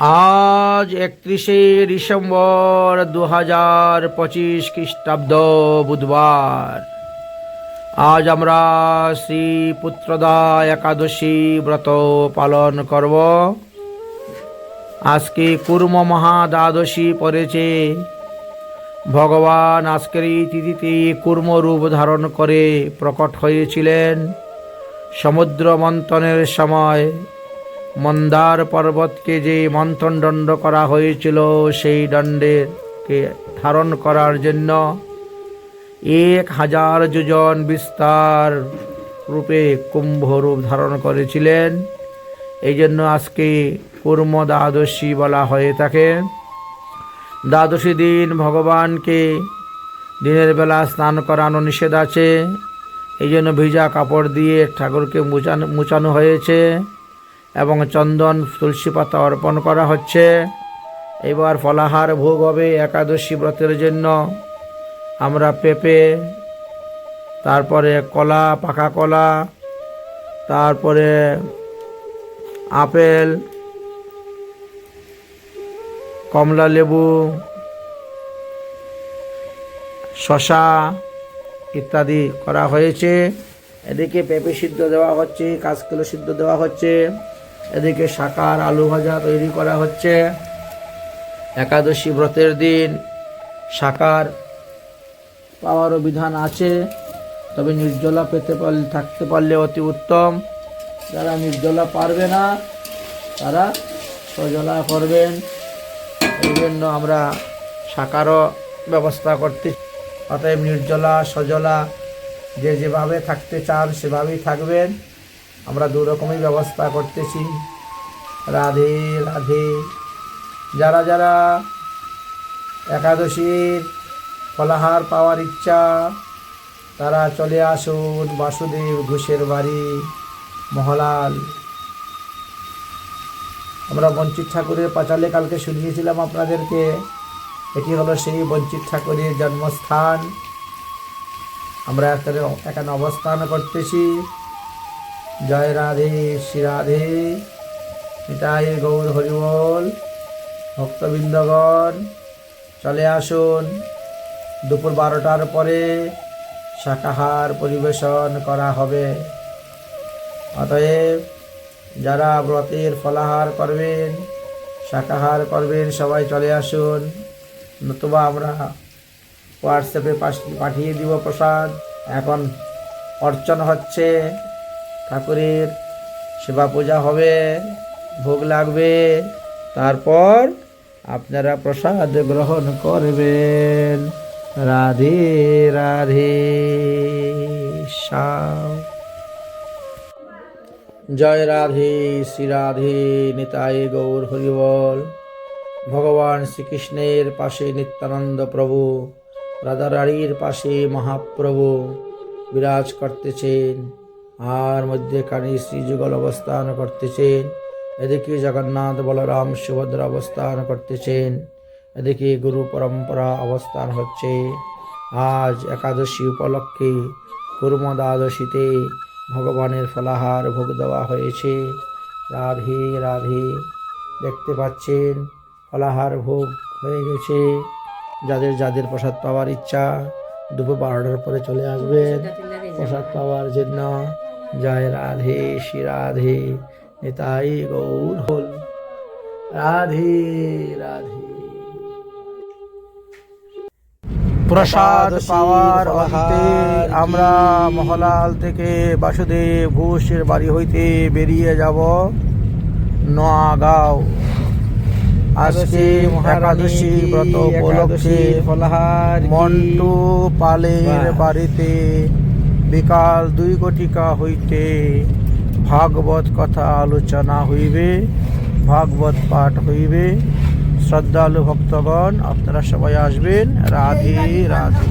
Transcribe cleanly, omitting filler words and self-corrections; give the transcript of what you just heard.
আজ 31শে ডিসেম্বর 2025 খ্রিস্টাব্দ বুধবার। আজ আমরা শ্রী পুত্রদা একাদশী ব্রত পালন করব। আজকে কুর্ম মহাদ্বাদশী পড়েছে। ভগবান আজকের এই তিথিতে কুর্ম রূপ ধারণ করে প্রকট হয়েছিলেন। সমুদ্র মন্থনের সময় মন্দার পর্বতকে যে মন্থন দণ্ড করা হয়েছিল, সেই দণ্ডেরকে ধারণ করার জন্য 1000 যোজন বিস্তার রূপে কুম্ভ রূপ ধারণ করেছিলেন। এই জন্য আজকে কুর্ম দ্বাদশী বলা হয়ে থাকে। দ্বাদশী দিন ভগবানকে দিনের বেলা স্নান করানো নিষেধ আছে। এই জন্য ভিজা কাপড় দিয়ে ঠাকুরকে মুছানো হয়েছে এবং চন্দন তুলসী পাতা অর্পণ করা হচ্ছে। এবার ফলাহার ভোগ হবে একাদশী ব্রতের জন্য। আমরা পেঁপে, তারপরে কলা, পাকা কলা, তারপরে আপেল, কমলা লেবু, শশা ইত্যাদি করা হয়েছে। এদিকে পেঁপে সিদ্ধ দেওয়া হচ্ছে, কাঁচকলা সিদ্ধ দেওয়া হচ্ছে। এদিকে শাকার আলু ভাজা তৈরি করা হচ্ছে। একাদশী ব্রতের দিন শাকার পাওয়ারও বিধান আছে, তবে নির্জলা থাকতে পারলে অতি উত্তম। যারা নির্জলা পারবে না তারা সজলা করবেন। এই জন্য আমরা শাকারও ব্যবস্থা করতে। অতএব নির্জলা সজলা যে যেভাবে থাকতে চান সেভাবেই থাকবেন। আমরা দু রকমই ব্যবস্থা করতেছি। রাধে রাধে। যারা যারা একাদশীর ফলাহার পাওয়ার ইচ্ছা, তারা চলে আসুন বাসুদেব ঘোষের বাড়ি, মহলাল। আমরা বঞ্চিত ঠাকুরের পাঁচালে কালকে শুনিয়েছিলাম আপনাদেরকে। এটি হলো সেই বঞ্চিত ঠাকুরের জন্মস্থান। আমরা এখানে অবস্থান করতেছি। জয় রাধে শ্রী রাধে, নিতাই গৌর হরিবল। ভক্তবৃন্দগণ চলে আসুন। দুপুর 12টার পরে শাকাহার পরিবেশন করা হবে। অতএব যারা ব্রতের ফলাহার করবেন, শাকাহার করবেন, সবাই চলে আসুন। নতুবা আমরা হোয়াটসঅ্যাপে পাঠিয়ে দিব প্রসাদ। এখন অর্চনা হচ্ছে, ঠাকুরের সেবা পূজা হবে, ভোগ লাগবে, তারপর আপনারা প্রসাদ গ্রহণ করবেন। রাধে রাধে। জয় রাধে শ্রী রাধে, নিতাই গৌর হরিবল। ভগবান শ্রীকৃষ্ণের পাশে নিত্যানন্দ প্রভু, রাধারানীর পাশে মহাপ্রভু বিরাজ করতেছেন, আর মধ্যেখানে শ্রীযুগল অবস্থান করতেছেন। এদিকে জগন্নাথ বলরাম সুভদ্রা অবস্থান করতেছেন। এদিকে গুরু পরম্পরা অবস্থান হচ্ছে। আজ একাদশী উপলক্ষে কুর্ম দ্বাদশীতে ভগবানের ফলাহার ভোগ দেওয়া হয়েছে। রাধে রাধে। দেখতে পাচ্ছেন ফলাহার ভোগ হয়ে গেছে। যাদের যাদের প্রসাদ পাওয়ার ইচ্ছা দুপুর 12টার পরে চলে আসবেন প্রসাদ পাওয়ার জন্য। জয় রাধে শ্রী রাধে, নিতাই গৌর হল। রাধে রাধে। প্রসাদ পাওয়ার অন্তে আমরা মহলাল থেকে বাসুদেব ঘোষের বাড়ি হইতে বেরিয়ে যাব নোয়াগাঁও। আজকে একাদশী ব্রত উপলক্ষে মন্টু পালের বাড়িতে বিকাল 2 ঘটিকা হইতে ভাগবত কথা আলোচনা হইবে, ভাগবত পাঠ হইবে। শ্রদ্ধালু ভক্তগণ আপনারা সবাই আসবেন। রাধে রাধে।